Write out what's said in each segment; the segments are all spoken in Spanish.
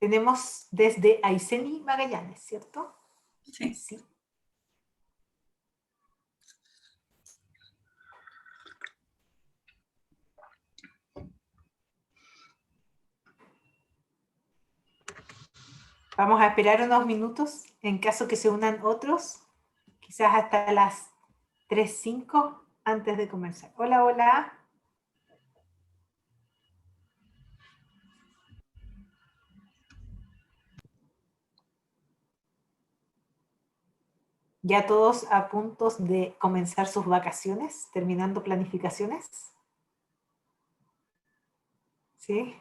Tenemos desde Aysén y Magallanes, ¿cierto? Sí. Sí. Vamos a esperar unos minutos en caso que se unan otros, quizás hasta las 3:05 antes de comenzar. Hola, hola. ¿Ya todos a punto de comenzar sus vacaciones, terminando planificaciones? ¿Sí?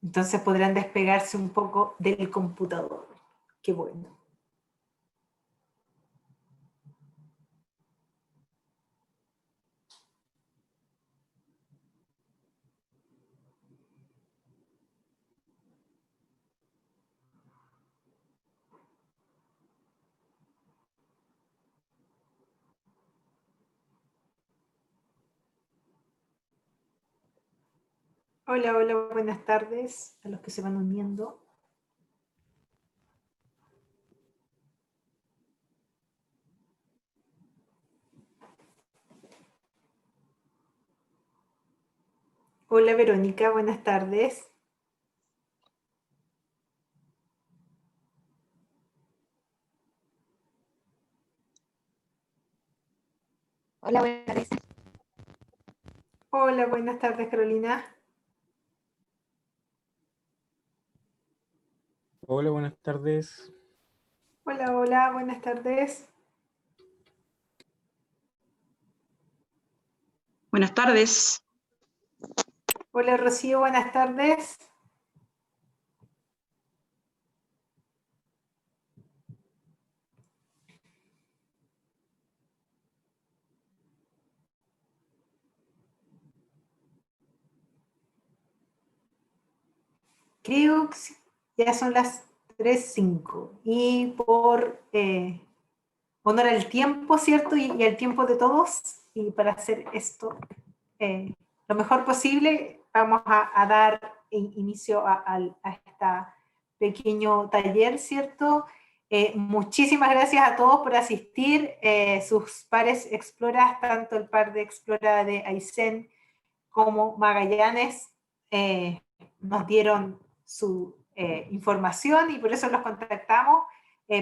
Entonces podrán despegarse un poco del computador. Qué bueno. Hola, hola, buenas tardes a los que se van uniendo. Hola, Verónica, buenas tardes. Hola, buenas tardes. Hola, buenas tardes, Carolina. Hola, buenas tardes. Hola, hola, buenas tardes. Buenas tardes. Hola, Rocío, buenas tardes. Creo que sí, ya son las 3:05 y por honor al tiempo, ¿cierto? Y al tiempo de todos, y para hacer esto lo mejor posible, vamos a dar inicio a este pequeño taller, ¿cierto? Muchísimas gracias a todos por asistir, sus pares Exploras, tanto el par de Explora de Aysén como Magallanes, nos dieron su información y por eso los contactamos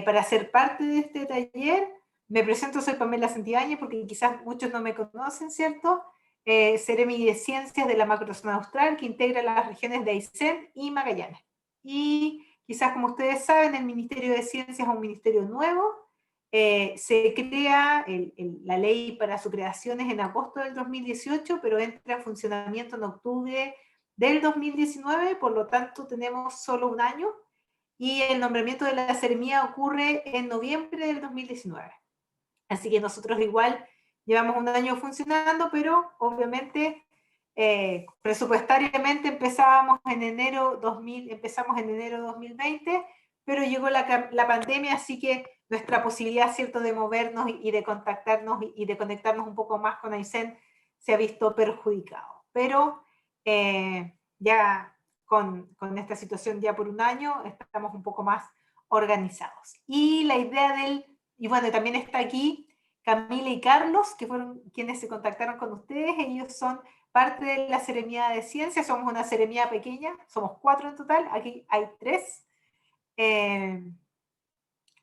para ser parte de este taller. Me presento, soy Pamela Santibáñez, porque quizás muchos no me conocen, ¿cierto? Seremi de Ciencias de la Macrozona Austral, que integra las regiones de Aysén y Magallanes. Y quizás, como ustedes saben, el Ministerio de Ciencias es un ministerio nuevo. Se crea la ley para su creación es en agosto del 2018, pero entra en funcionamiento en octubre del 2019, por lo tanto tenemos solo un año, y el nombramiento de la seremía ocurre en noviembre del 2019. Así que nosotros igual llevamos un año funcionando, pero obviamente presupuestariamente empezamos en enero 2020, pero llegó la pandemia, así que nuestra posibilidad, ¿cierto?, de movernos y de contactarnos y de conectarnos un poco más con Aysén se ha visto perjudicado. Pero ya con esta situación ya por un año estamos un poco más organizados. Y la idea y bueno, también está aquí Camila y Carlos, que fueron quienes se contactaron con ustedes. Ellos son parte de la Seremía de Ciencias, somos una seremía pequeña, somos 4 en total, aquí hay 3.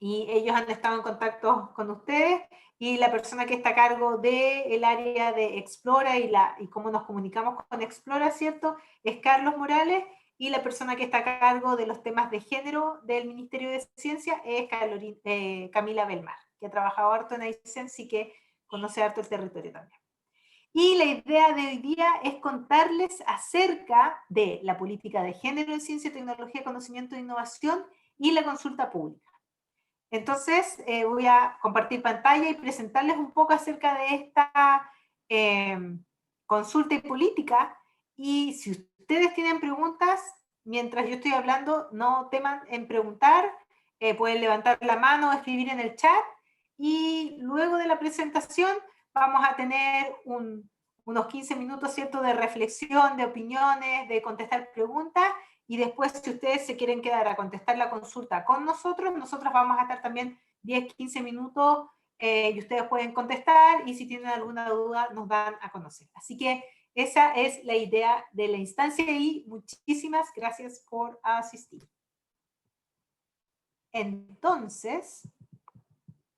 Y ellos han estado en contacto con ustedes, y la persona que está a cargo del área de Explora y cómo nos comunicamos con Explora, ¿cierto?, es Carlos Morales, y la persona que está a cargo de los temas de género del Ministerio de Ciencia es Camila Belmar, que ha trabajado harto en Aysén, y que conoce harto el territorio también. Y la idea de hoy día es contarles acerca de la política de género en ciencia, tecnología, conocimiento e innovación y la consulta pública. Entonces, voy a compartir pantalla y presentarles un poco acerca de esta consulta y política. Y si ustedes tienen preguntas, mientras yo estoy hablando, no teman en preguntar, pueden levantar la mano o escribir en el chat, y luego de la presentación vamos a tener un unos 15 minutos, ¿cierto?, de reflexión, de opiniones, de contestar preguntas, y después si ustedes se quieren quedar a contestar la consulta con nosotros, nosotros vamos a estar también 10, 15 minutos y ustedes pueden contestar, y si tienen alguna duda nos dan a conocer. Así que esa es la idea de la instancia y muchísimas gracias por asistir. Entonces,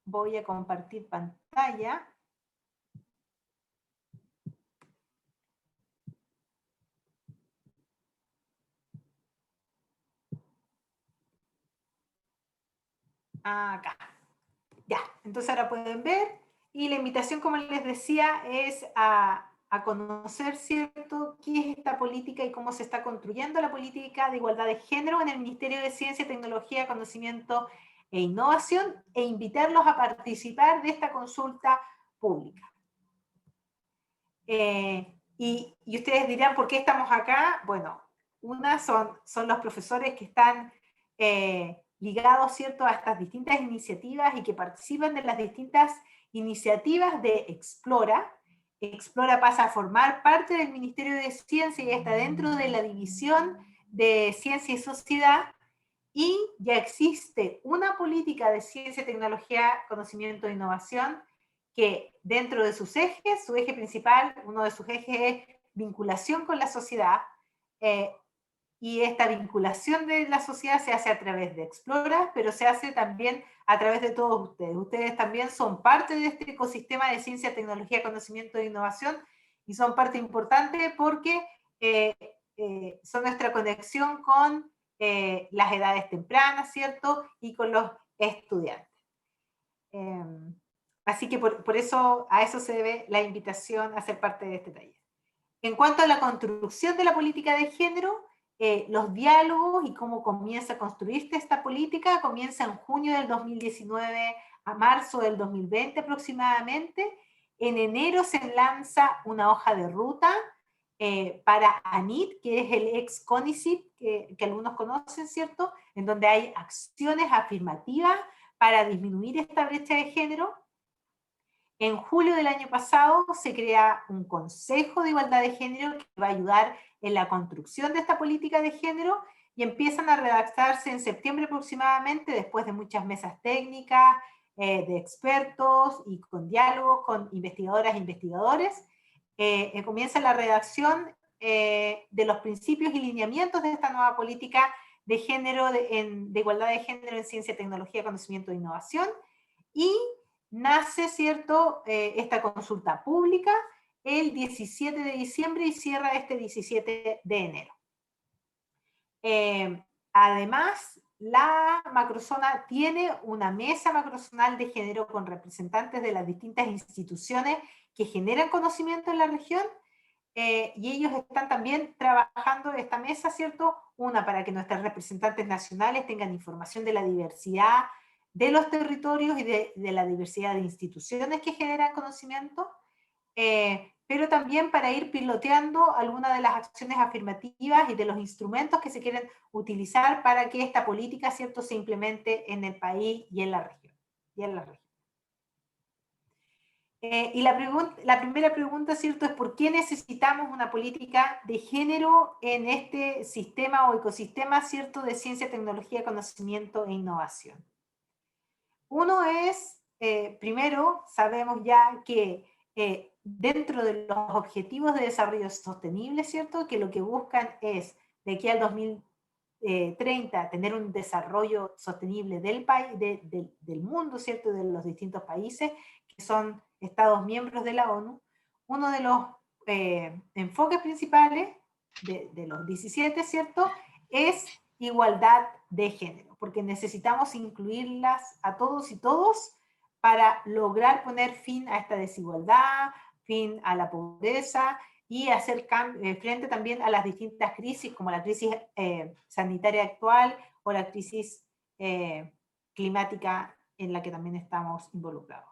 voy a compartir pantalla. Acá. Ya, entonces ahora pueden ver, y la invitación, como les decía, es a conocer, ¿cierto?, qué es esta política y cómo se está construyendo la política de igualdad de género en el Ministerio de Ciencia, Tecnología, Conocimiento e Innovación, e invitarlos a participar de esta consulta pública. Y ustedes dirán, ¿por qué estamos acá? Bueno, una son los profesores que están ligados, ¿cierto?, a estas distintas iniciativas y que participan de las distintas iniciativas de Explora. Explora pasa a formar parte del Ministerio de Ciencia y está dentro de la División de Ciencia y Sociedad, y ya existe una política de ciencia, tecnología, conocimiento e innovación que dentro de sus ejes, su eje principal, uno de sus ejes es vinculación con la sociedad, y esta vinculación de la sociedad se hace a través de Explora, pero se hace también a través de todos ustedes. Ustedes también son parte de este ecosistema de ciencia, tecnología, conocimiento e innovación, y son parte importante porque son nuestra conexión con las edades tempranas, ¿cierto?, y con los estudiantes. Así que por eso, a eso se debe la invitación a ser parte de este taller. En cuanto a la construcción de la política de género, los diálogos y cómo comienza a construirse esta política comienza en junio del 2019 a marzo del 2020 aproximadamente. En enero se lanza una hoja de ruta para ANIT, que es el ex CONICYT, que algunos conocen, ¿cierto?, en donde hay acciones afirmativas para disminuir esta brecha de género. En julio del año pasado se crea un Consejo de Igualdad de Género que va a ayudar en la construcción de esta política de género, y empiezan a redactarse en septiembre aproximadamente, después de muchas mesas técnicas, de expertos y con diálogos con investigadoras e investigadores. Comienza la redacción de los principios y lineamientos de esta nueva política de género, de igualdad de género en ciencia, tecnología, conocimiento e innovación, y nace, ¿cierto?, esta consulta pública el 17 de diciembre y cierra este 17 de enero. Además, la macrozona tiene una mesa macrozonal de género con representantes de las distintas instituciones que generan conocimiento en la región, y ellos están también trabajando esta mesa, ¿cierto?, una para que nuestras representantes nacionales tengan información de la diversidad de los territorios y de la diversidad de instituciones que generan conocimiento, pero también para ir piloteando algunas de las acciones afirmativas y de los instrumentos que se quieren utilizar para que esta política, ¿cierto?, se implemente en el país y en la región. Y la primera pregunta, ¿cierto?, es ¿por qué necesitamos una política de género en este sistema o ecosistema, ¿cierto?, de ciencia, tecnología, conocimiento e innovación? Uno es, primero, sabemos ya que dentro de los objetivos de desarrollo sostenible, ¿cierto?, que lo que buscan es, de aquí al 2030, tener un desarrollo sostenible del país, del mundo, ¿cierto?, de los distintos países, que son Estados miembros de la ONU. Uno de los enfoques principales de los 17, ¿cierto?, es igualdad de género, porque necesitamos incluirlas a todos y todos para lograr poner fin a esta desigualdad, fin a la pobreza, y hacer frente también a las distintas crisis, como la crisis sanitaria actual o la crisis climática en la que también estamos involucrados.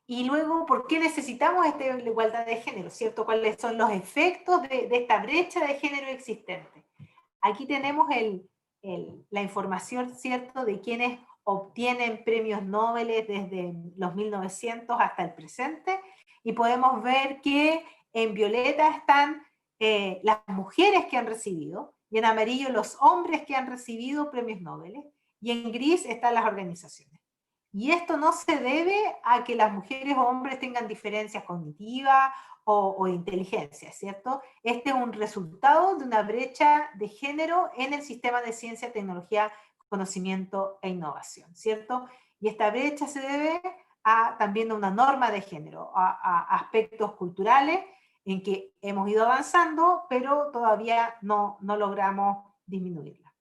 Y luego, ¿por qué necesitamos esta igualdad de género? ¿Cierto? ¿Cuáles son los efectos de esta brecha de género existente? Aquí tenemos la información, ¿cierto?, de quienes obtienen premios Nobel desde los 1900 hasta el presente, y podemos ver que en violeta están las mujeres que han recibido, y en amarillo los hombres que han recibido premios Nobel, y en gris están las organizaciones. Y esto no se debe a que las mujeres o hombres tengan diferencias cognitivas o inteligencia, ¿cierto? Este es un resultado de una brecha de género en el sistema de ciencia, tecnología, conocimiento e innovación, ¿cierto? Y esta brecha se debe también a una norma de género, a aspectos culturales en que hemos ido avanzando, pero todavía no logramos disminuirla.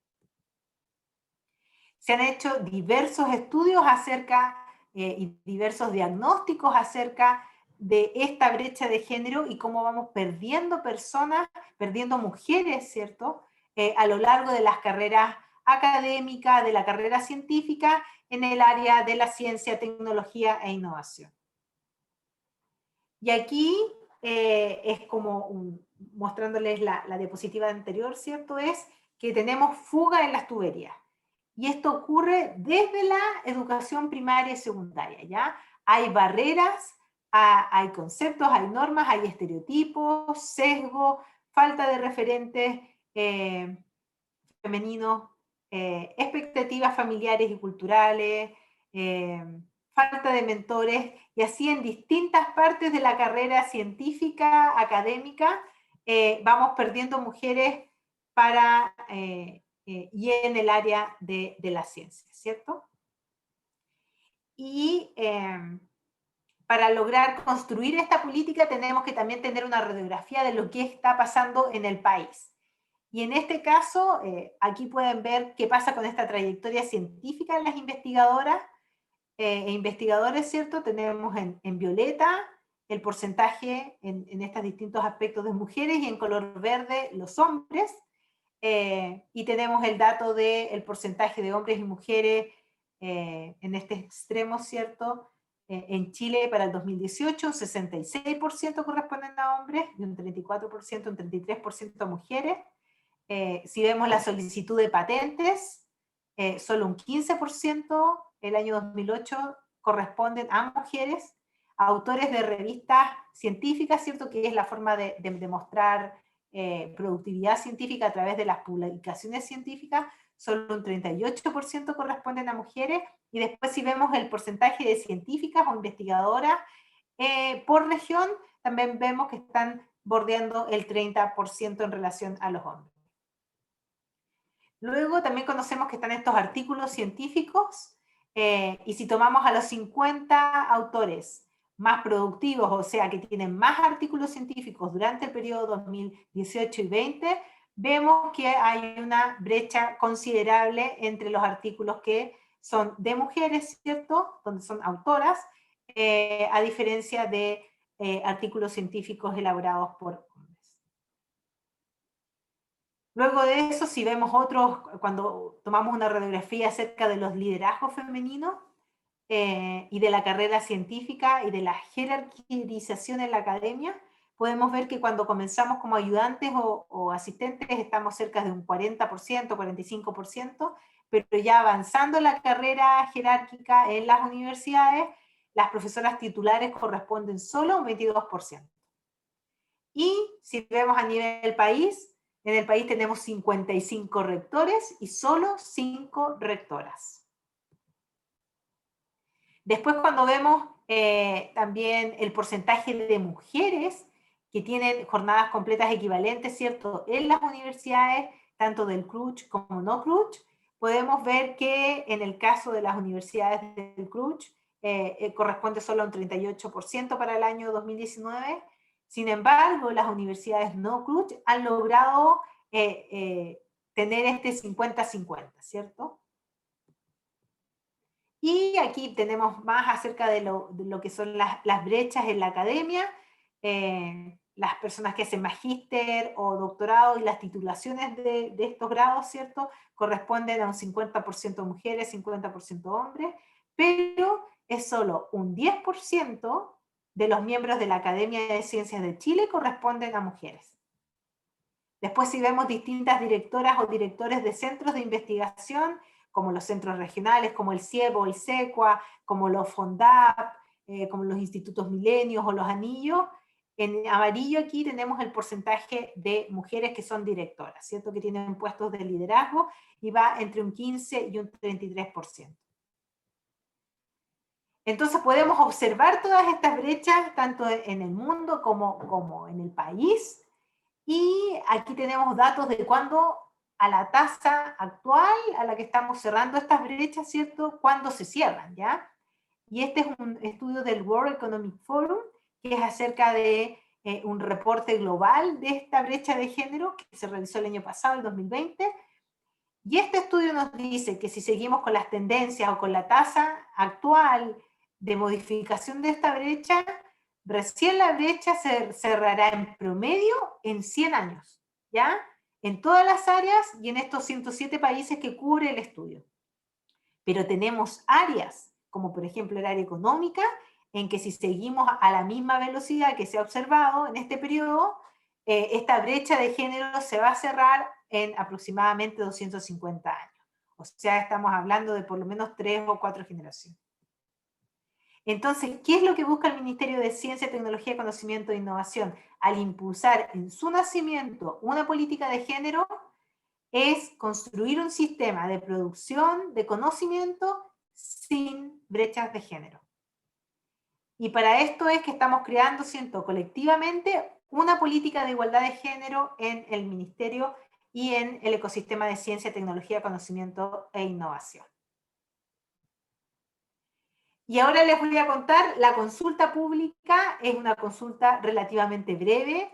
Se han hecho diversos estudios acerca y diversos diagnósticos acerca de esta brecha de género y cómo vamos perdiendo personas, perdiendo mujeres, ¿cierto? A lo largo de las carreras académicas, de la carrera científica, en el área de la ciencia, tecnología e innovación. Y aquí es como mostrándoles la diapositiva anterior, ¿cierto? Es que tenemos fuga en las tuberías. Y esto ocurre desde la educación primaria y secundaria, ¿ya? Hay barreras, hay conceptos, hay normas, hay estereotipos, sesgo, falta de referentes femeninos, expectativas familiares y culturales, falta de mentores, y así en distintas partes de la carrera científica, académica, vamos perdiendo mujeres y en el área de la ciencia, ¿cierto? Y para lograr construir esta política tenemos que también tener una radiografía de lo que está pasando en el país. Y en este caso, aquí pueden ver qué pasa con esta trayectoria científica de las investigadoras e investigadores, ¿cierto? Tenemos en violeta el porcentaje en estos distintos aspectos de mujeres y en color verde los hombres. Y tenemos el dato del porcentaje de hombres y mujeres en este extremo, ¿cierto? En Chile para el 2018, un 66% corresponden a hombres y un 34%, un 33% a mujeres. Si vemos la solicitud de patentes, solo un 15% el año 2008 corresponden a mujeres, a autores de revistas científicas, ¿cierto? Que es la forma de demostrar productividad científica a través de las publicaciones científicas, solo un 38% corresponden a mujeres, y después si vemos el porcentaje de científicas o investigadoras por región, también vemos que están bordeando el 30% en relación a los hombres. Luego también conocemos que están estos artículos científicos, y si tomamos a los 50 autores más productivos, o sea, que tienen más artículos científicos durante el periodo 2018 y 20, vemos que hay una brecha considerable entre los artículos que son de mujeres, ¿cierto?, donde son autoras, a diferencia de artículos científicos elaborados por hombres. Luego de eso, si vemos otros, cuando tomamos una radiografía acerca de los liderazgos femeninos, y de la carrera científica y de la jerarquización en la academia, podemos ver que cuando comenzamos como ayudantes o asistentes estamos cerca de un 40%, 45%, pero ya avanzando la carrera jerárquica en las universidades, las profesoras titulares corresponden solo a un 22%. Y si vemos a nivel país, en el país tenemos 55 rectores y solo 5 rectoras. Después cuando vemos también el porcentaje de mujeres que tienen jornadas completas equivalentes, ¿cierto?, en las universidades, tanto del CRUCH como no CRUCH, podemos ver que en el caso de las universidades del CRUCH corresponde solo a un 38% para el año 2019. Sin embargo, las universidades no CRUCH han logrado tener este 50-50, ¿cierto? Y aquí tenemos más acerca de lo que son las brechas en la academia, las personas que hacen magíster o doctorado y las titulaciones de estos grados, ¿cierto?, corresponden a un 50% mujeres, 50% hombres, pero es solo un 10% de los miembros de la Academia de Ciencias de Chile corresponden a mujeres. Después si vemos distintas directoras o directores de centros de investigación, como los centros regionales, como el CIEP o el SECUA, como los FONDAP, como los institutos Milenios o los Anillos. En amarillo aquí tenemos el porcentaje de mujeres que son directoras, ¿cierto? Que tienen puestos de liderazgo y va entre un 15 y un 33%. Entonces podemos observar todas estas brechas, tanto en el mundo como en el país, y aquí tenemos datos de cuándo a la tasa actual a la que estamos cerrando estas brechas, ¿cierto? Cuándo se cierran, ¿ya? Y este es un estudio del World Economic Forum, que es acerca de un reporte global de esta brecha de género que se realizó el año pasado, el 2020, y este estudio nos dice que si seguimos con las tendencias o con la tasa actual de modificación de esta brecha, recién la brecha se cerrará en promedio en 100 años, ¿ya? En todas las áreas y en estos 107 países que cubre el estudio. Pero tenemos áreas, como por ejemplo el área económica, en que si seguimos a la misma velocidad que se ha observado en este periodo, esta brecha de género se va a cerrar en aproximadamente 250 años. O sea, estamos hablando de por lo menos 3 o 4 generaciones. Entonces, ¿qué es lo que busca el Ministerio de Ciencia, Tecnología, Conocimiento e Innovación? Al impulsar en su nacimiento una política de género, es construir un sistema de producción de conocimiento sin brechas de género. Y para esto es que estamos creando, siento, colectivamente una política de igualdad de género en el Ministerio y en el ecosistema de ciencia, tecnología, conocimiento e innovación. Y ahora les voy a contar, la consulta pública es una consulta relativamente breve,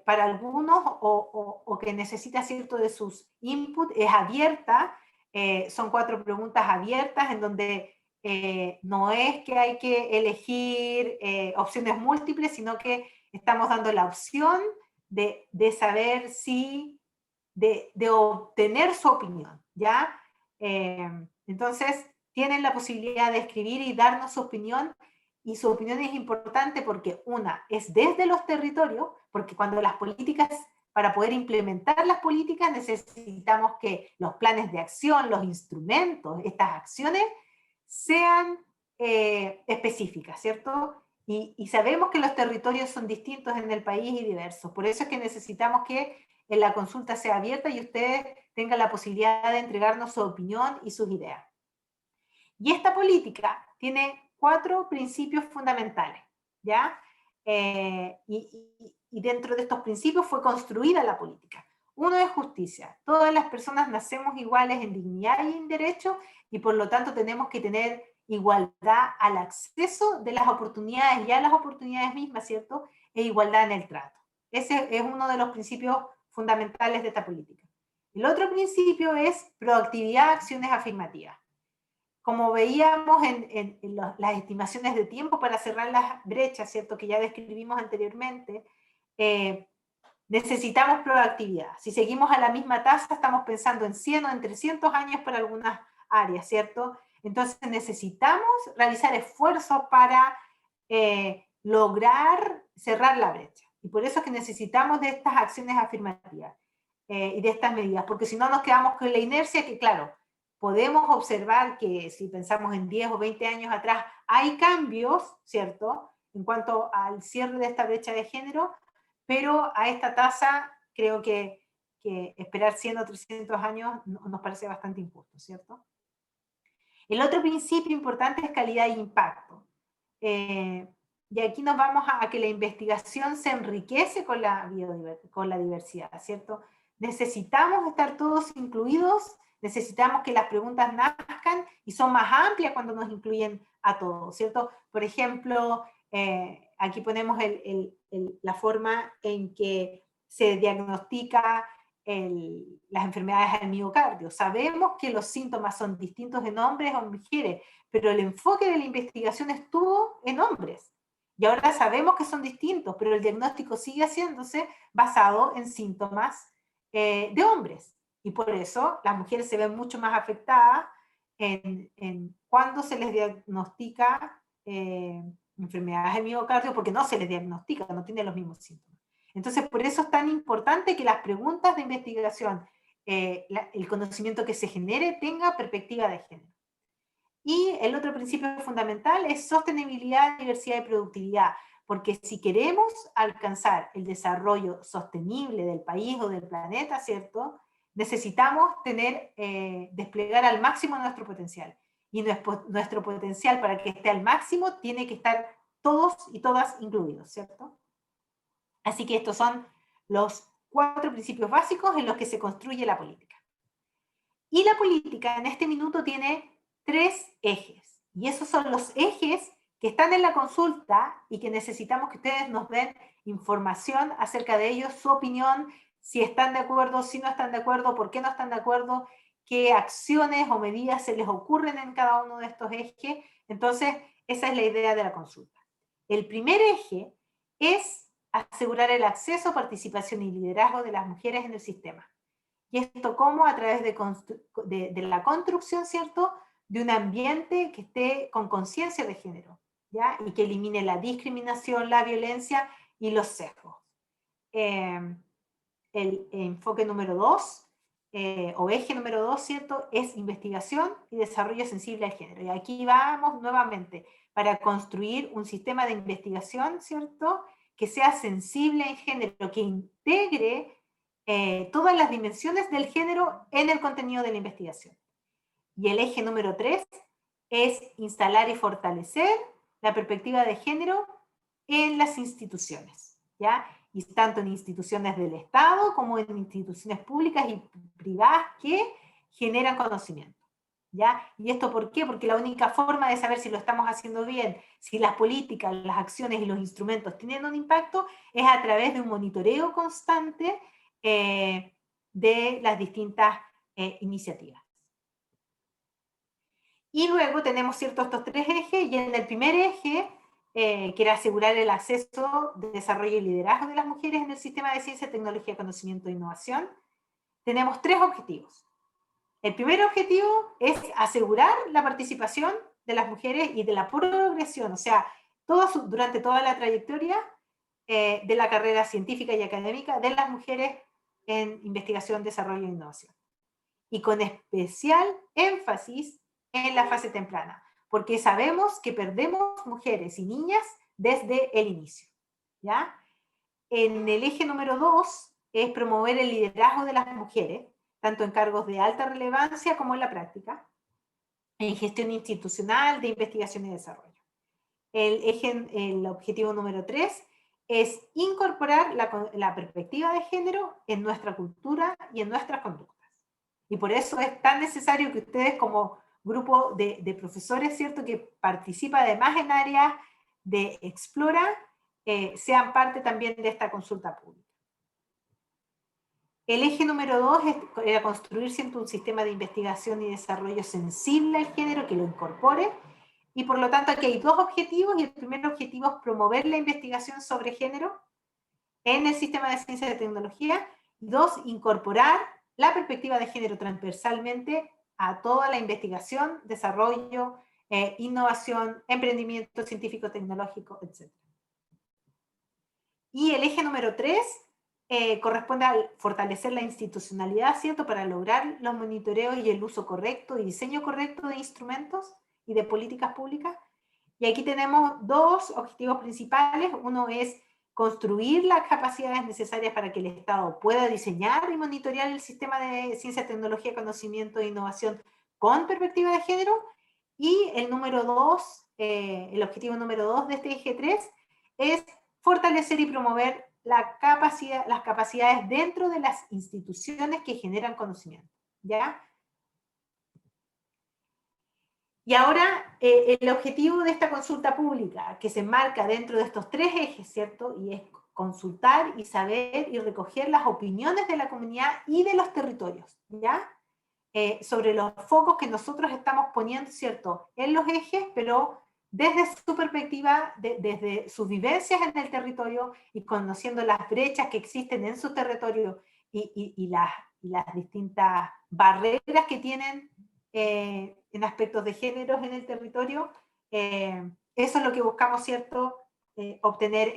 para algunos o que necesita cierto de sus inputs, es abierta, son 4 preguntas abiertas en donde no es que hay que elegir opciones múltiples, sino que estamos dando la opción de saber si, de obtener su opinión, ¿ya? Entonces, tienen la posibilidad de escribir y darnos su opinión, y su opinión es importante porque una, es desde los territorios, porque cuando las políticas, para poder implementar las políticas necesitamos que los planes de acción, los instrumentos, estas acciones sean específicas, ¿cierto? Y sabemos que los territorios son distintos en el país y diversos, por eso es que necesitamos que en la consulta sea abierta y ustedes tengan la posibilidad de entregarnos su opinión y sus ideas. Y esta política tiene 4 principios fundamentales, ¿ya? Y dentro de estos principios fue construida la política. Uno es justicia. Todas las personas nacemos iguales en dignidad y en derecho, y por lo tanto tenemos que tener igualdad al acceso de las oportunidades y a las oportunidades mismas, ¿cierto? E igualdad en el trato. Ese es uno de los principios fundamentales de esta política. El otro principio es proactividad, acciones afirmativas. Como veíamos en las estimaciones de tiempo para cerrar las brechas, ¿cierto? Que ya describimos anteriormente, necesitamos proactividad. Si seguimos a la misma tasa, estamos pensando en 100 o en 300 años para algunas áreas, ¿cierto? Entonces necesitamos realizar esfuerzos para lograr cerrar la brecha. Y por eso es que necesitamos de estas acciones afirmativas y de estas medidas, porque si no nos quedamos con la inercia que, claro, podemos observar que si pensamos en 10 o 20 años atrás, hay cambios, ¿cierto?, en cuanto al cierre de esta brecha de género, pero a esta tasa creo que esperar 100 o 300 años nos parece bastante injusto, ¿cierto? El otro principio importante es calidad e impacto. Y aquí nos vamos a que la investigación se enriquece con la diversidad, ¿cierto? Necesitamos estar todos incluidos, necesitamos que las preguntas nazcan y son más amplias cuando nos incluyen a todos, ¿cierto? Por ejemplo, aquí ponemos la forma en que se diagnostica las enfermedades del miocardio. Sabemos que los síntomas son distintos en hombres o en mujeres, pero el enfoque de la investigación estuvo en hombres. Y ahora sabemos que son distintos, pero el diagnóstico sigue haciéndose basado en síntomas de hombres. Y por eso las mujeres se ven mucho más afectadas en cuando se les diagnostica enfermedades del miocardio, porque no se les diagnostica, no tienen los mismos síntomas. Entonces, por eso es tan importante que las preguntas de investigación, el conocimiento que se genere, tenga perspectiva de género. Y el otro principio fundamental es sostenibilidad, diversidad y productividad, porque si queremos alcanzar el desarrollo sostenible del país o del planeta, ¿cierto?, necesitamos desplegar al máximo nuestro potencial. Y nuestro potencial, para que esté al máximo, tiene que estar todos y todas incluidos, ¿cierto? Así que estos son los 4 principios básicos en los que se construye la política. Y la política en este minuto tiene 3 ejes. Y esos son los ejes que están en la consulta y que necesitamos que ustedes nos den información acerca de ellos, su opinión, si están de acuerdo, si no están de acuerdo, por qué no están de acuerdo, qué acciones o medidas se les ocurren en cada uno de estos ejes. Entonces, esa es la idea de la consulta. El primer eje es asegurar el acceso, participación y liderazgo de las mujeres en el sistema. Y esto cómo, a través de la construcción, ¿cierto?, de un ambiente que esté con conciencia de género, ¿ya?, y que elimine la discriminación, la violencia y los sesgos. El enfoque número 2, o eje número 2, ¿cierto?, es investigación y desarrollo sensible al género. Y aquí vamos nuevamente, para construir un sistema de investigación, ¿cierto?, que sea sensible en género, que integre todas las dimensiones del género en el contenido de la investigación. Y el eje número 3 es instalar y fortalecer la perspectiva de género en las instituciones, ¿ya? Y tanto en instituciones del Estado como en instituciones públicas y privadas que generan conocimiento, ¿ya? ¿Y esto por qué? Porque la única forma de saber si lo estamos haciendo bien, si las políticas, las acciones y los instrumentos tienen un impacto, es a través de un monitoreo constante de las distintas iniciativas. Y luego tenemos, ¿cierto?, estos 3 ejes, y en el primer eje, que era asegurar el acceso, desarrollo y liderazgo de las mujeres en el sistema de ciencia, tecnología, conocimiento e innovación, tenemos 3 objetivos. El primer objetivo es asegurar la participación de las mujeres y de la progresión, o sea, durante toda la trayectoria de la carrera científica y académica de las mujeres en investigación, desarrollo e innovación. Y con especial énfasis en la fase temprana, porque sabemos que perdemos mujeres y niñas desde el inicio, ¿ya? En el eje número 2 es promover el liderazgo de las mujeres, tanto en cargos de alta relevancia como en la práctica, en gestión institucional, de investigación y desarrollo. El objetivo número 3 es incorporar la perspectiva de género en nuestra cultura y en nuestras conductas. Y por eso es tan necesario que ustedes, como grupo de profesores, ¿cierto?, que participa además en áreas de Explora, sean parte también de esta consulta pública. El eje número 2 era construir siempre un sistema de investigación y desarrollo sensible al género, que lo incorpore, y por lo tanto aquí hay 2 objetivos, y el primer objetivo es promover la investigación sobre género en el sistema de ciencia y de tecnología, y 2, incorporar la perspectiva de género transversalmente a toda la investigación, desarrollo, innovación, emprendimiento científico, tecnológico, etc. Y el eje número 3 corresponde a fortalecer la institucionalidad, ¿cierto?, para lograr los monitoreos y el uso correcto y diseño correcto de instrumentos y de políticas públicas. Y aquí tenemos 2 objetivos principales. Uno es construir las capacidades necesarias para que el Estado pueda diseñar y monitorear el sistema de ciencia, tecnología, conocimiento e innovación con perspectiva de género. Y el número 2, el objetivo número 2 de este eje 3 es fortalecer y promover las capacidades dentro de las instituciones que generan conocimiento, ¿ya? Y ahora, el objetivo de esta consulta pública, que se enmarca dentro de estos 3 ejes, ¿cierto?, y es consultar y saber y recoger las opiniones de la comunidad y de los territorios, ¿ya?, sobre los focos que nosotros estamos poniendo, ¿cierto?, en los ejes, pero desde su perspectiva, desde sus vivencias en el territorio y conociendo las brechas que existen en su territorio y las distintas barreras que tienen en aspectos de géneros en el territorio. Eso es lo que buscamos, ¿cierto?, obtener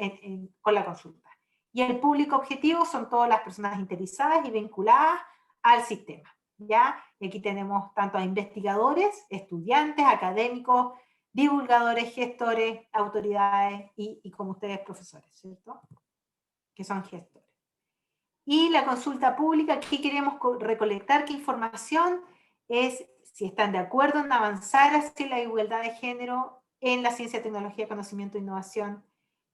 con la consulta. Y el público objetivo son todas las personas interesadas y vinculadas al sistema, ¿ya? Y aquí tenemos tanto a investigadores, estudiantes, académicos, divulgadores, gestores, autoridades y como ustedes profesores, ¿cierto? Que son gestores. Y la consulta pública, aquí queremos recolectar qué información es si están de acuerdo en avanzar hacia la igualdad de género en la ciencia, tecnología, conocimiento e innovación,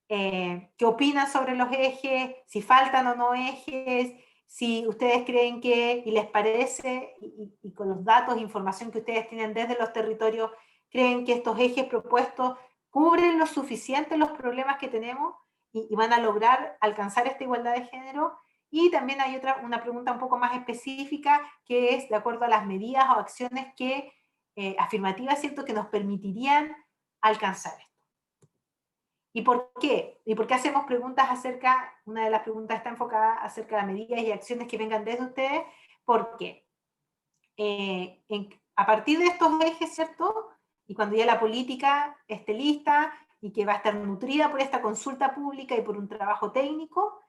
qué opinan sobre los ejes, si faltan o no ejes, si ustedes creen que, y les parece, y con los datos e información que ustedes tienen desde los territorios, creen que estos ejes propuestos cubren lo suficiente los problemas que tenemos y van a lograr alcanzar esta igualdad de género. Y también hay una pregunta un poco más específica, que es de acuerdo a las medidas o acciones que, afirmativas, ¿cierto?, que nos permitirían alcanzar esto. ¿Y por qué? ¿Y por qué hacemos preguntas acerca, una de las preguntas está enfocada acerca de medidas y acciones que vengan desde ustedes? Porque a partir de estos ejes, ¿cierto?, y cuando ya la política esté lista y que va a estar nutrida por esta consulta pública y por un trabajo técnico,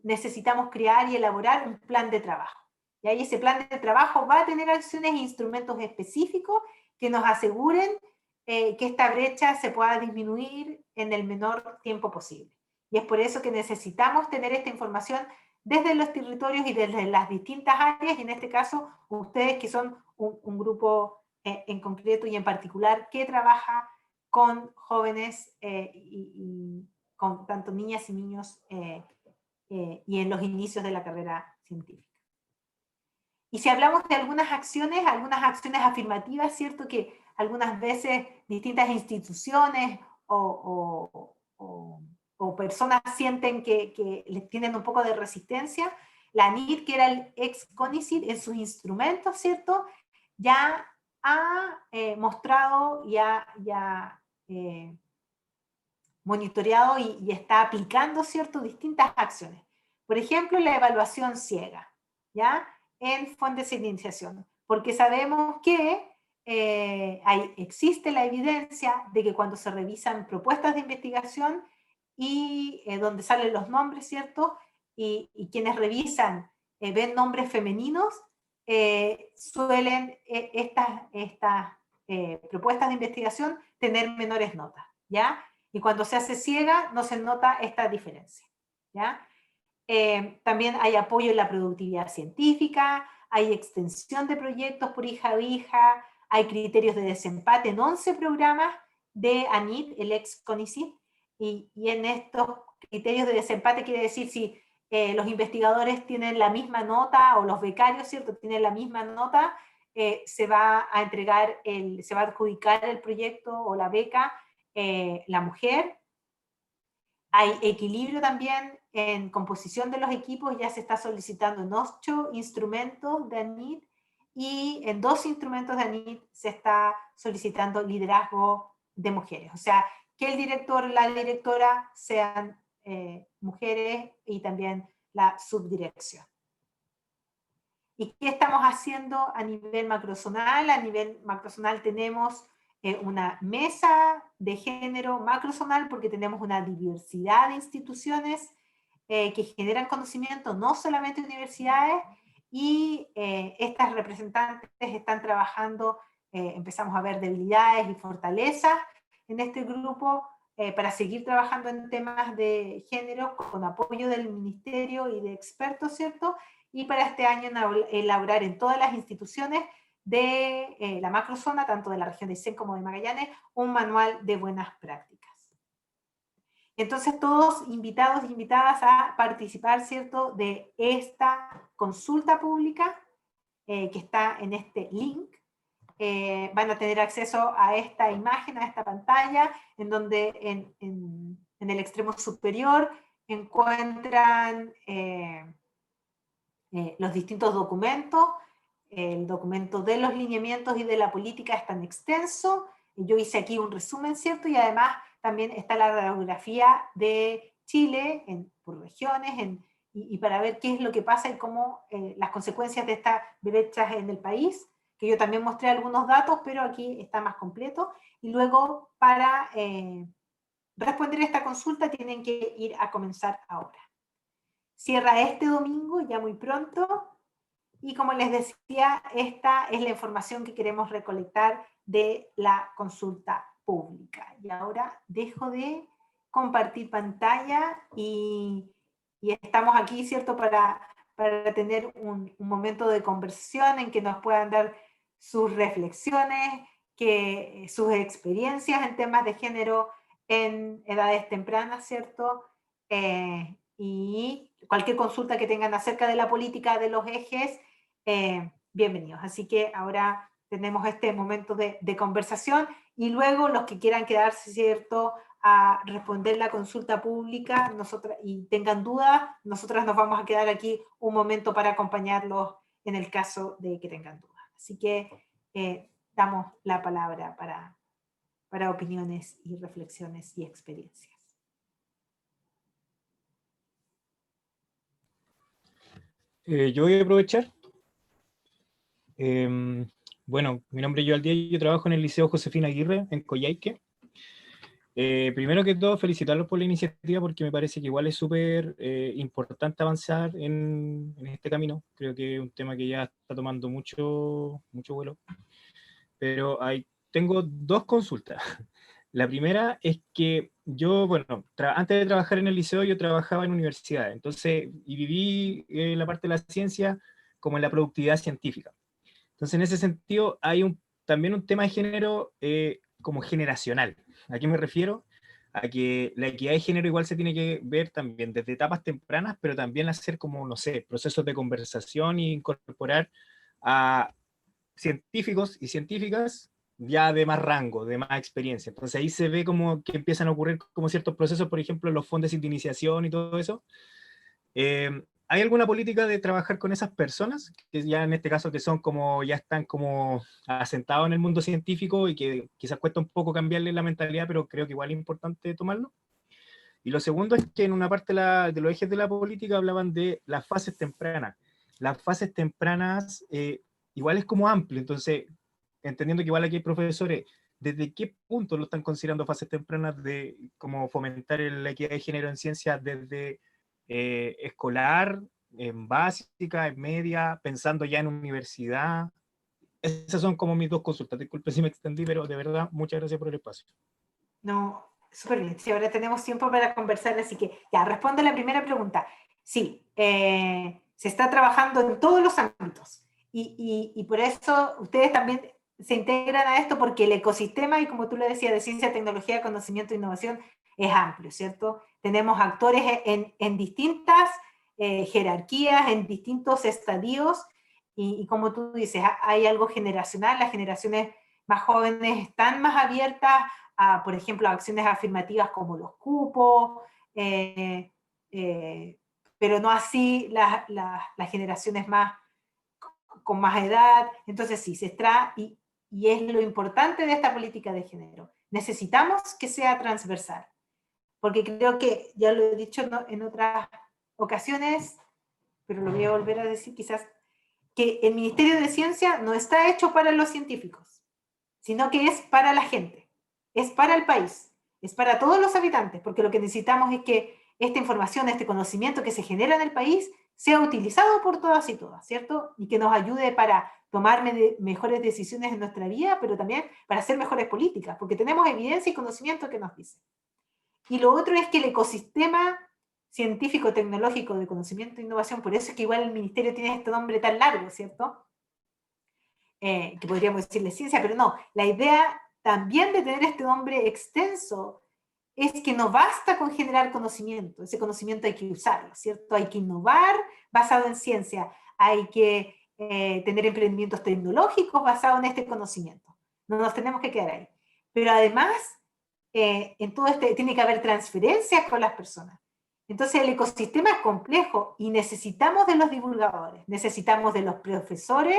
necesitamos crear y elaborar un plan de trabajo. Y ahí ese plan de trabajo va a tener acciones e instrumentos específicos que nos aseguren que esta brecha se pueda disminuir en el menor tiempo posible. Y es por eso que necesitamos tener esta información desde los territorios y desde las distintas áreas, y en este caso, ustedes que son un grupo en concreto y en particular que trabaja con jóvenes y con tanto niñas y niños y en los inicios de la carrera científica. Y si hablamos de algunas acciones afirmativas, ¿cierto?, que algunas veces distintas instituciones o personas sienten que les tienen un poco de resistencia, la NIT, que era el ex CONICYT, en sus instrumentos, ¿cierto?, ya ha mostrado, ya monitoreado y está aplicando, ¿cierto?, distintas acciones. Por ejemplo, la evaluación ciega, ¿ya?, en fuentes de iniciación, porque sabemos que existe la evidencia de que cuando se revisan propuestas de investigación y donde salen los nombres, ¿cierto?, y quienes revisan ven nombres femeninos, suelen estas propuestas de investigación tener menores notas, ¿ya? Y cuando se hace ciega no se nota esta diferencia, ¿ya? También hay apoyo en la productividad científica, hay extensión de proyectos por hija o hija, hay criterios de desempate en 11 programas de ANIT, el ex CONICYT, y en estos criterios de desempate quiere decir si los investigadores tienen la misma nota, o los becarios, ¿cierto?, tienen la misma nota, se va a entregar, se va a adjudicar el proyecto o la beca la mujer. Hay equilibrio también en composición de los equipos, ya se está solicitando en 8 instrumentos de ANIT, y en 2 instrumentos de ANIT se está solicitando liderazgo de mujeres. O sea, que el director o la directora sean mujeres, y también la subdirección. ¿Y qué estamos haciendo a nivel macrozonal? A nivel macrozonal tenemos una mesa de género macrozonal, porque tenemos una diversidad de instituciones que generan conocimiento, no solamente universidades, y estas representantes están trabajando, empezamos a ver debilidades y fortalezas en este grupo, para seguir trabajando en temas de género con apoyo del ministerio y de expertos, ¿cierto? Y para este año elaborar en todas las instituciones de la macrozona, tanto de la región de Aysén como de Magallanes, un manual de buenas prácticas. Entonces, todos invitados e invitadas a participar, ¿cierto?, de esta consulta pública que está en este link. Van a tener acceso a esta imagen, a esta pantalla, en donde en el extremo superior encuentran los distintos documentos. El documento de los lineamientos y de la política es tan extenso. Yo hice aquí un resumen, ¿cierto? Y además también está la radiografía de Chile por regiones, y para ver qué es lo que pasa y cómo las consecuencias de estas brechas en el país, que yo también mostré algunos datos, pero aquí está más completo. Y luego, para responder esta consulta, tienen que ir a comenzar ahora. Cierra este domingo, ya muy pronto, Y como les decía, esta es la información que queremos recolectar de la consulta pública. Y ahora dejo de compartir pantalla y estamos aquí, ¿cierto?, para tener un momento de conversación en que nos puedan dar sus reflexiones, sus experiencias en temas de género en edades tempranas, ¿cierto? Y cualquier consulta que tengan acerca de la política de los ejes, bienvenidos. Así que ahora tenemos este momento de conversación y luego los que quieran quedarse, ¿cierto?, a responder la consulta pública y tengan dudas, nosotras nos vamos a quedar aquí un momento para acompañarlos en el caso de que tengan dudas. Así que damos la palabra para opiniones y reflexiones y experiencias. Yo voy a aprovechar. Bueno, mi nombre es Joel Díaz y yo trabajo en el Liceo Josefina Aguirre, en Coyhaique. Primero que todo, felicitarlos por la iniciativa porque me parece que igual es súper importante avanzar en este camino. Creo que es un tema que ya está tomando mucho vuelo. Pero tengo dos consultas. La primera es que yo, bueno, antes de trabajar en el liceo yo trabajaba en universidad, entonces, y viví la parte de la ciencia como en la productividad científica. Entonces, en ese sentido, hay también un tema de género como generacional. ¿A qué me refiero? A que la equidad de género igual se tiene que ver también desde etapas tempranas, pero también hacer como, no sé, procesos de conversación e incorporar a científicos y científicas ya de más rango, de más experiencia. Entonces ahí se ve como que empiezan a ocurrir como ciertos procesos, por ejemplo, los fondos de iniciación y todo eso. ¿Hay alguna política de trabajar con esas personas, que ya en este caso que son como, ya están como asentados en el mundo científico y que quizás cuesta un poco cambiarle la mentalidad, pero creo que igual es importante tomarlo? Y lo segundo es que en una parte de los ejes de la política hablaban de las fases tempranas. Las fases tempranas igual es como amplio, entonces, entendiendo que igual aquí hay profesores, ¿desde qué punto lo están considerando fases tempranas de cómo fomentar la equidad de género en ciencias desde escolar, en básica, en media, pensando ya en universidad? Esas son como mis dos consultas. Disculpe si me extendí, pero de verdad, muchas gracias por el espacio. No, súper bien. Sí, ahora tenemos tiempo para conversar, así que ya, responde la primera pregunta. Sí, se está trabajando en todos los ámbitos y por eso ustedes también se integran a esto porque el ecosistema, y como tú le decías, de ciencia, tecnología, conocimiento e innovación es amplio, ¿cierto? Tenemos actores en distintas jerarquías, en distintos estadios y como tú dices, hay algo generacional, las generaciones más jóvenes están más abiertas a, por ejemplo, acciones afirmativas como los cupos, pero no así las generaciones con más edad. Entonces sí, se extrae, y es lo importante de esta política de género. Necesitamos que sea transversal, porque creo que, ya lo he dicho en otras ocasiones, pero lo voy a volver a decir quizás, que el Ministerio de Ciencia no está hecho para los científicos, sino que es para la gente, es para el país, es para todos los habitantes, porque lo que necesitamos es que esta información, este conocimiento que se genera en el país, sea utilizado por todas y todas, ¿cierto? Y que nos ayude para tomar mejores decisiones en nuestra vida, pero también para hacer mejores políticas, porque tenemos evidencia y conocimiento que nos dice. Y lo otro es que el ecosistema científico, tecnológico, de conocimiento e innovación, por eso es que igual el ministerio tiene este nombre tan largo, ¿cierto? Que podríamos decirle ciencia, pero no, la idea también de tener este nombre extenso es que no basta con generar conocimiento, ese conocimiento hay que usarlo, ¿cierto? Hay que innovar basado en ciencia, hay que tener emprendimientos tecnológicos basados en este conocimiento. No nos tenemos que quedar ahí. Pero además, en todo este tiene que haber transferencias con las personas. Entonces el ecosistema es complejo y necesitamos de los divulgadores, necesitamos de los profesores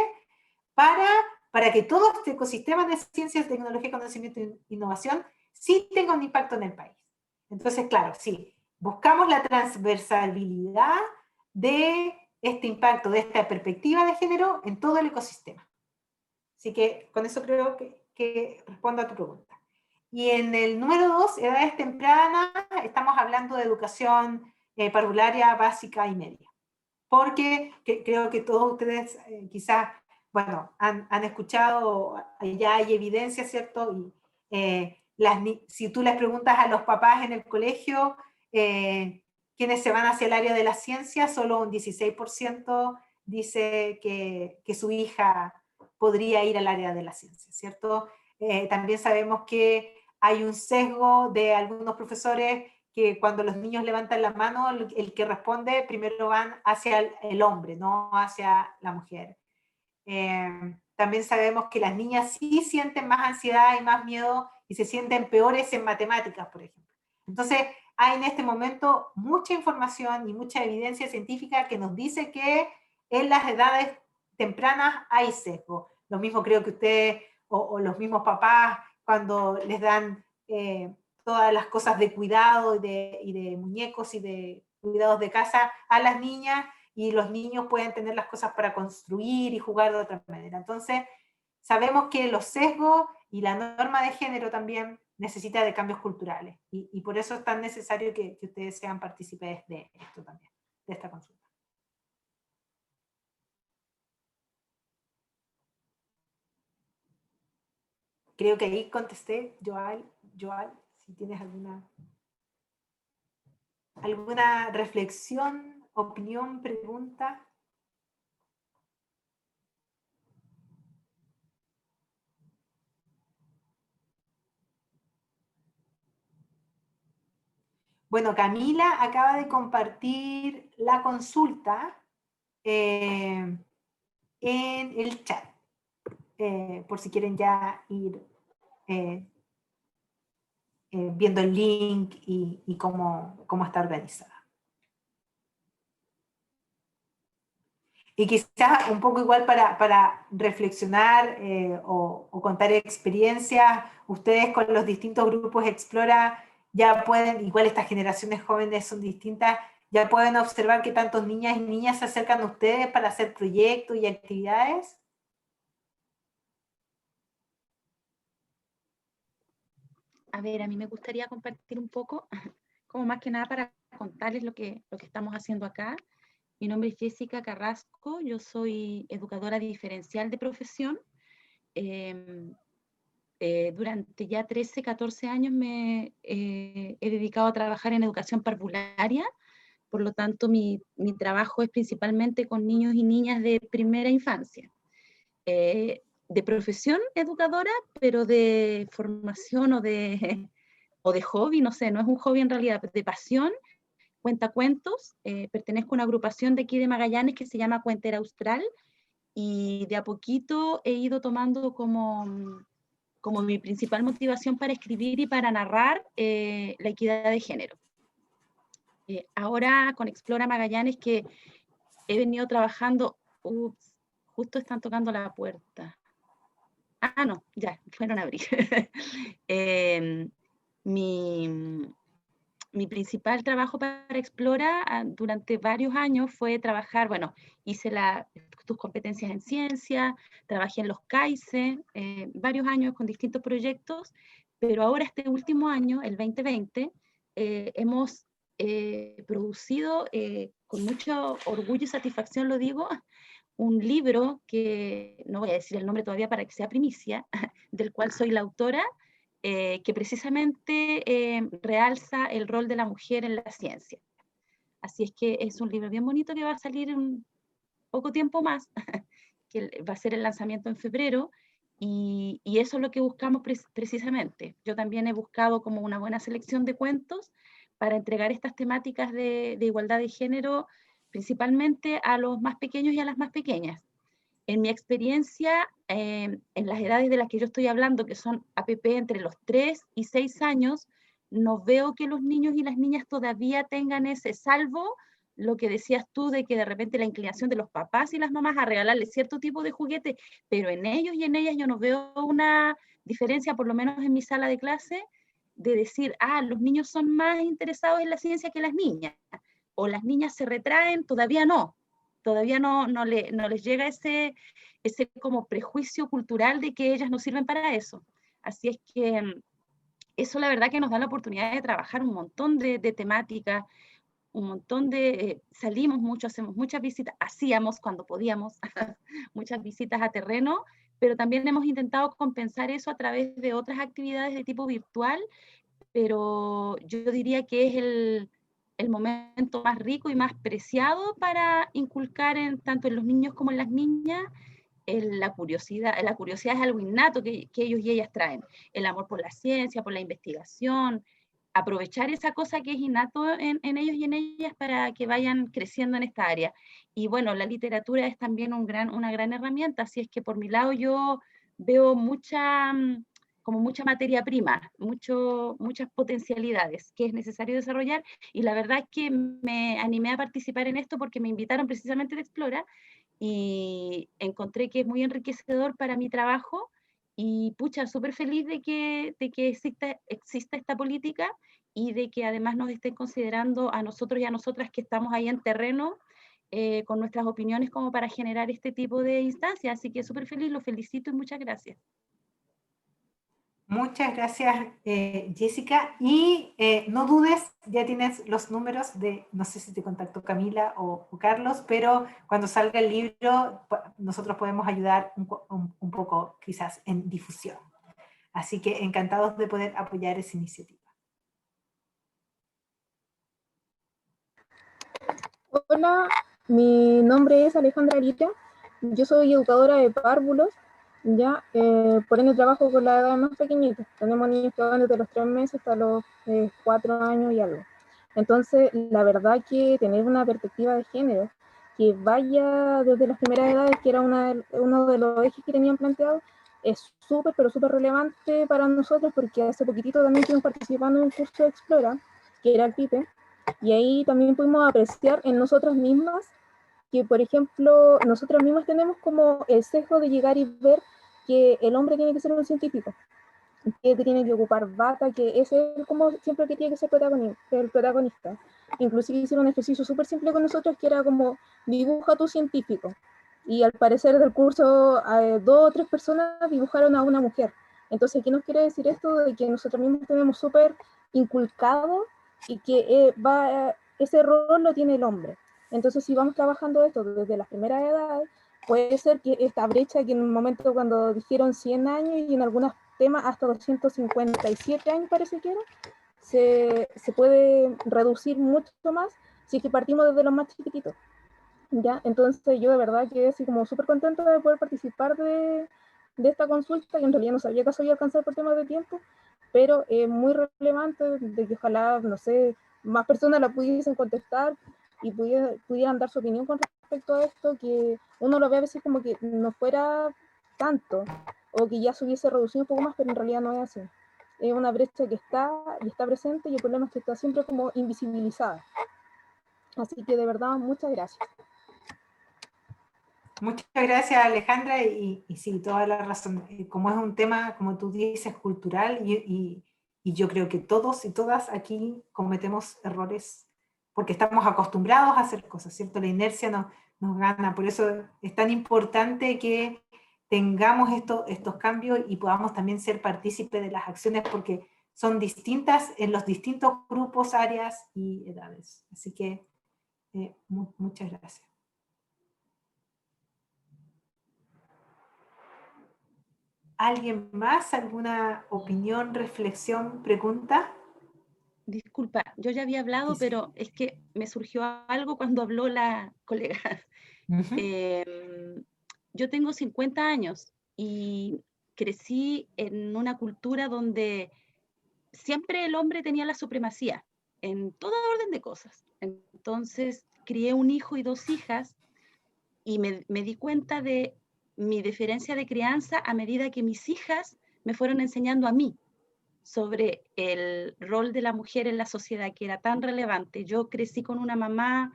para que todo este ecosistema de ciencias, tecnología, conocimiento e innovación sí tenga un impacto en el país. Entonces, claro, sí, buscamos la transversalidad de este impacto, de esta perspectiva de género en todo el ecosistema. Así que con eso creo que respondo a tu pregunta. Y en el número 2, edades tempranas, estamos hablando de educación parvularia, básica y media. porque creo que todos ustedes quizás, bueno, han escuchado, ya hay evidencia, ¿cierto? Y si tú les preguntas a los papás en el colegio, quienes se van hacia el área de la ciencia, solo un 16% dice que su hija podría ir al área de la ciencia, ¿cierto? También sabemos que hay un sesgo de algunos profesores que cuando los niños levantan la mano, el que responde primero van hacia el hombre, no hacia la mujer. También sabemos que las niñas sí sienten más ansiedad y más miedo y se sienten peores en matemáticas, por ejemplo. Entonces, hay en este momento mucha información y mucha evidencia científica que nos dice que en las edades tempranas hay sesgo. Lo mismo creo que ustedes o los mismos papás cuando les dan todas las cosas de cuidado y de muñecos y de cuidados de casa a las niñas, y los niños pueden tener las cosas para construir y jugar de otra manera. Entonces, sabemos que los sesgos y la norma de género también necesita de cambios culturales, y por eso es tan necesario que ustedes sean partícipes de esto también, de esta consulta. Creo que ahí contesté, Joal, si tienes alguna reflexión, opinión, pregunta. Bueno, Camila acaba de compartir la consulta en el chat, por si quieren ya ir viendo el link y cómo está organizada. Y quizás un poco igual para reflexionar o contar experiencias, ustedes con los distintos grupos Explora ya pueden, igual estas generaciones jóvenes son distintas, ya pueden observar que tantos niñas y niñas se acercan a ustedes para hacer proyectos y actividades. A ver, a mí me gustaría compartir un poco, como más que nada para contarles lo que estamos haciendo acá. Mi nombre es Jessica Carrasco, yo soy educadora diferencial de profesión. Durante ya 13, 14 años me he dedicado a trabajar en educación parvularia, por lo tanto mi trabajo es principalmente con niños y niñas de primera infancia. De profesión educadora, pero de formación o de hobby, no sé, no es un hobby en realidad, de pasión, cuentacuentos. Pertenezco a una agrupación de aquí de Magallanes que se llama Cuentera Austral, y de a poquito he ido tomando como mi principal motivación para escribir y para narrar la equidad de género. Ahora con Explora Magallanes, que he venido trabajando, justo están tocando la puerta. Ah, no, ya, fueron a abrir. Mi principal trabajo para Explora durante varios años fue trabajar, bueno, hice tus competencias en ciencia, trabajé en los CAICE, varios años con distintos proyectos, pero ahora este último año, el 2020, hemos producido, con mucho orgullo y satisfacción lo digo, un libro que, no voy a decir el nombre todavía para que sea primicia, del cual soy la autora, que precisamente realza el rol de la mujer en la ciencia. Así es que es un libro bien bonito que va a salir en poco tiempo más, que va a ser el lanzamiento en febrero, y eso es lo que buscamos precisamente. Yo también he buscado como una buena selección de cuentos para entregar estas temáticas de igualdad de género, principalmente a los más pequeños y a las más pequeñas. En mi experiencia, en las edades de las que yo estoy hablando, que son APP entre los 3 y 6 años, no veo que los niños y las niñas todavía tengan ese, salvo lo que decías tú de que de repente la inclinación de los papás y las mamás a regalarles cierto tipo de juguete, pero en ellos y en ellas yo no veo una diferencia, por lo menos en mi sala de clase, de decir, los niños son más interesados en la ciencia que las niñas, o las niñas se retraen, todavía no les llega ese como prejuicio cultural de que ellas no sirven para eso. Así es que eso la verdad que nos da la oportunidad de trabajar un montón de temáticas, un montón de, salimos mucho, hacemos muchas visitas, hacíamos cuando podíamos, muchas visitas a terreno, pero también hemos intentado compensar eso a través de otras actividades de tipo virtual, pero yo diría que es el momento más rico y más preciado para inculcar tanto en los niños como en las niñas la curiosidad. La curiosidad es algo innato que ellos y ellas traen, el amor por la ciencia, por la investigación, aprovechar esa cosa que es innato en ellos y en ellas para que vayan creciendo en esta área. Y bueno, la literatura es también una gran herramienta, así es que por mi lado yo veo como mucha materia prima, muchas potencialidades que es necesario desarrollar, y la verdad es que me animé a participar en esto porque me invitaron precisamente de Explora, y encontré que es muy enriquecedor para mi trabajo, y pucha, súper feliz de que exista esta política, y de que además nos estén considerando a nosotros y a nosotras que estamos ahí en terreno, con nuestras opiniones como para generar este tipo de instancias. Así que súper feliz, los felicito y muchas gracias. Muchas gracias, Jessica. Y no dudes, ya tienes los números de, no sé si te contactó Camila o Carlos, pero cuando salga el libro, nosotros podemos ayudar un poco quizás en difusión. Así que encantados de poder apoyar esa iniciativa. Hola, mi nombre es Alejandra Lita, yo soy educadora de párvulos, ya, por ende trabajo con la edad más pequeñita. Tenemos niños que van desde los 3 meses hasta los 4 años y algo. Entonces, la verdad que tener una perspectiva de género que vaya desde las primeras edades, que era uno de los ejes que tenían planteado, es súper, pero súper relevante para nosotros, porque hace poquitito también estuvimos participando en un curso de Explora, que era el PIPE, y ahí también pudimos apreciar en nosotras mismas que, por ejemplo, nosotras mismas tenemos como el sesgo de llegar y ver que el hombre tiene que ser un científico, que tiene que ocupar bata, que ese es como siempre que tiene que ser el protagonista. Inclusive hicieron un ejercicio súper simple con nosotros que era como, dibuja tu científico. Y al parecer del curso, 2 o 3 personas dibujaron a una mujer. Entonces, ¿qué nos quiere decir esto? De que nosotros mismos tenemos súper inculcado y que ese rol lo tiene el hombre. Entonces, si vamos trabajando esto desde las primeras edades, puede ser que esta brecha que en un momento cuando dijeron 100 años y en algunos temas hasta 257 años parece que era, se puede reducir mucho más si es que partimos desde los más chiquititos. ¿Ya? Entonces yo de verdad quedé así como súper contenta de poder participar de esta consulta, que en realidad no sabía que se iba a alcanzar por temas de tiempo, pero es muy relevante de que ojalá, no sé, más personas la pudiesen contestar y pudieran dar su opinión con respecto a esto, que uno lo ve a veces como que no fuera tanto, o que ya se hubiese reducido un poco más, pero en realidad no es así. Es una brecha que está y está presente, y el problema es que está siempre como invisibilizada. Así que de verdad, muchas gracias. Muchas gracias, Alejandra, y sí, toda la razón. Como es un tema, como tú dices, cultural, y yo creo que todos y todas aquí cometemos errores porque estamos acostumbrados a hacer cosas, ¿cierto? La inercia nos gana, por eso es tan importante que tengamos estos cambios y podamos también ser partícipes de las acciones, porque son distintas en los distintos grupos, áreas y edades. Así que muchas gracias. ¿Alguien más? ¿Alguna opinión, reflexión, pregunta? Disculpa, yo ya había hablado, Sí. pero es que me surgió algo cuando habló la colega. Yo tengo 50 años y crecí en una cultura donde siempre el hombre tenía la supremacía en toda orden de cosas. Entonces, crié un hijo y 2 hijas, y me di cuenta de mi diferencia de crianza a medida que mis hijas me fueron enseñando a mí sobre el rol de la mujer en la sociedad, que era tan relevante. Yo crecí con una mamá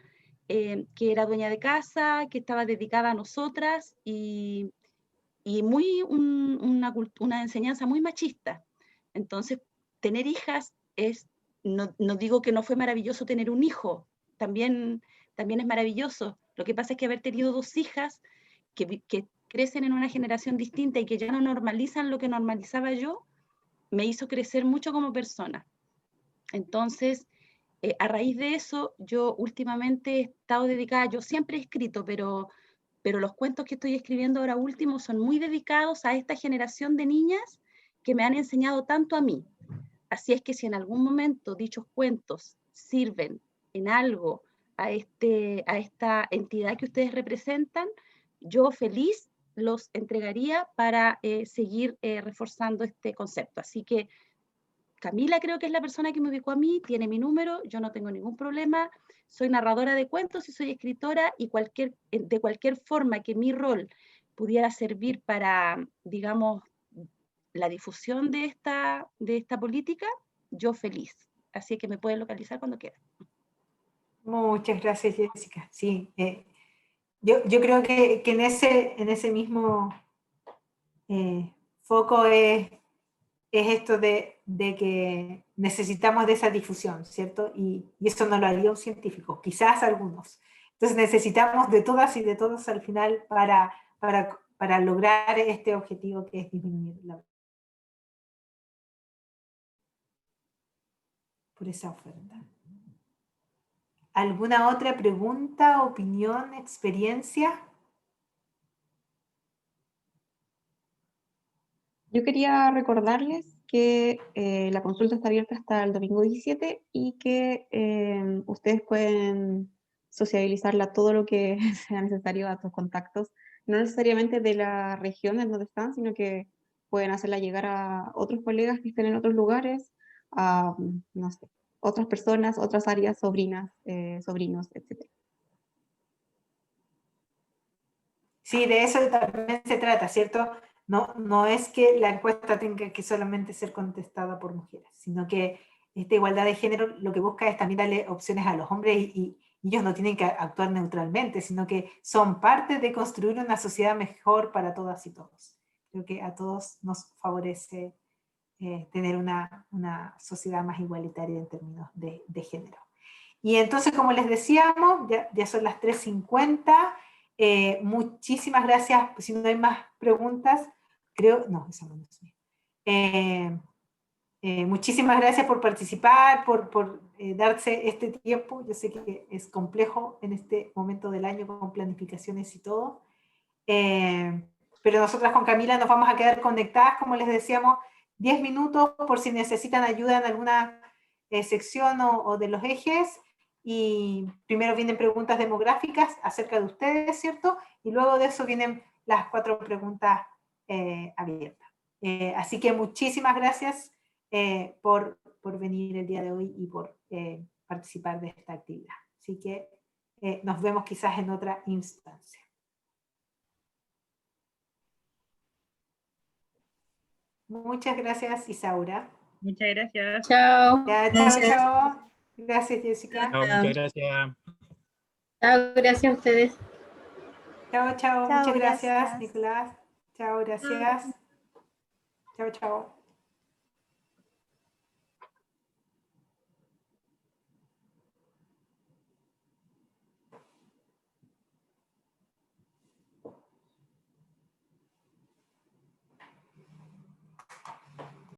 que era dueña de casa, que estaba dedicada a nosotras, y una enseñanza muy machista. Entonces, tener hijas no digo que no fue maravilloso tener un hijo, también es maravilloso. Lo que pasa es que haber tenido 2 hijas que crecen en una generación distinta y que ya no normalizan lo que normalizaba yo, me hizo crecer mucho como persona. Entonces, a raíz de eso, yo últimamente he estado dedicada, yo siempre he escrito, pero los cuentos que estoy escribiendo ahora último son muy dedicados a esta generación de niñas que me han enseñado tanto a mí. Así es que si en algún momento dichos cuentos sirven en algo a esta entidad que ustedes representan, yo feliz los entregaría para seguir reforzando este concepto. Así que Camila creo que es la persona que me ubicó a mí, tiene mi número, yo no tengo ningún problema, soy narradora de cuentos y soy escritora, y de cualquier forma que mi rol pudiera servir para, digamos, la difusión de esta política, yo feliz. Así que me pueden localizar cuando quieran. Muchas gracias, Jessica. Sí, yo creo que en ese mismo foco es esto de que necesitamos de esa difusión, ¿cierto? Y eso no lo haría un científico, quizás algunos. Entonces necesitamos de todas y de todos al final para lograr este objetivo que es disminuir por esa oferta. ¿Alguna otra pregunta, opinión, experiencia? Yo quería recordarles que la consulta está abierta hasta el domingo 17 y que ustedes pueden sociabilizarla todo lo que sea necesario a tus contactos, no necesariamente de la región en donde están, sino que pueden hacerla llegar a otros colegas que estén en otros lugares, a, no sé, otras personas, otras áreas, sobrinas, sobrinos, etc. Sí, de eso también se trata, ¿cierto? No es que la encuesta tenga que solamente ser contestada por mujeres, sino que esta igualdad de género lo que busca es también darle opciones a los hombres y ellos no tienen que actuar neutralmente, sino que son parte de construir una sociedad mejor para todas y todos. Creo que a todos nos favorece tener una sociedad más igualitaria en términos de género. Y entonces, como les decíamos, ya son las 3:50. Muchísimas gracias. Si no hay más preguntas, creo, no, eso no es mío. Muchísimas gracias por participar, por darse este tiempo. Yo sé que es complejo en este momento del año con planificaciones y todo. Pero nosotras con Camila nos vamos a quedar conectadas, como les decíamos, 10 minutos por si necesitan ayuda en alguna sección o de los ejes. Y primero vienen preguntas demográficas acerca de ustedes, ¿cierto? Y luego de eso vienen las 4 preguntas abiertas. Así que muchísimas gracias por venir el día de hoy y por participar de esta actividad. Así que nos vemos quizás en otra instancia. Muchas gracias, Isaura. Muchas gracias. Chao. Ya, chao, chao. Gracias, Jessica. No, muchas gracias. Chao, gracias a ustedes. Chao, chao. Chao, Muchas gracias, gracias. Nicolás. Chao, gracias. Chao, chao.